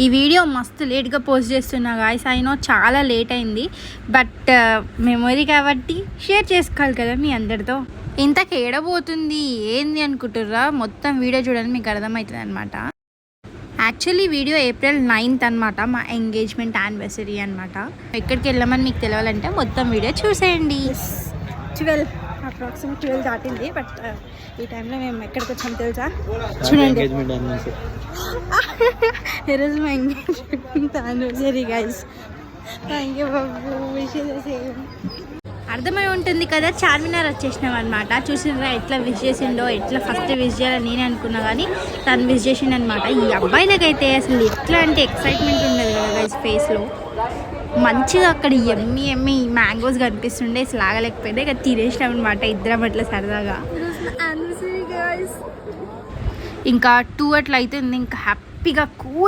ఈ వీడియో మస్తు లేట్గా పోస్ట్ చేస్తున్నా గాయ్స్. అయినో చాలా లేట్ అయింది, బట్ మెమొరీ కాబట్టి షేర్ చేసుకోవాలి కదా మీ అందరితో. ఇంతకు ఏడబోతుంది ఏంది అనుకుంటుర్రా? మొత్తం వీడియో చూడండి, మీకు అర్థమవుతుంది అనమాట. యాక్చువల్లీ వీడియో ఏప్రిల్ 9th అనమాట, మా ఎంగేజ్మెంట్ యానివర్సరీ అనమాట. ఎక్కడికి వెళ్ళామని మీకు తెలియాలంటే మొత్తం వీడియో చూసేయండి. 12 అప్రాక్సిమేట్ 12 దాటింది, బట్ ఈ టైంలో మేము ఎక్కడికి వచ్చాం తెలుసా? చూడండి, ఈరోజు మా engagement anniversary guys. Thank you Babu, wish the same. అర్థమై ఉంటుంది కదా, చార్మినార్ వచ్చేసినాం అనమాట. చూసినరా ఎట్లా విష్ చేసిండో, ఎట్లా ఫస్ట్ విష్ చేయాలని నేనే అనుకున్నా కానీ తను విష్ చేసిండు అనమాట. ఈ అబ్బాయిలకైతే అసలు ఎట్లా అంటే ఎక్సైట్మెంట్ ఉండదు కదా గైస్ ఫేస్లో. మంచిగా అక్కడ ఎమ్మి మ్యాంగోస్ కనిపిస్తుండే, అసలు ఆగలేకపోయింది. ఇక తినేసినాం అనమాట ఇద్దరం అట్లా సరదాగా. ఇంకా 2 అట్లా అయితే ఇంకా హ్యాపీగా కూల్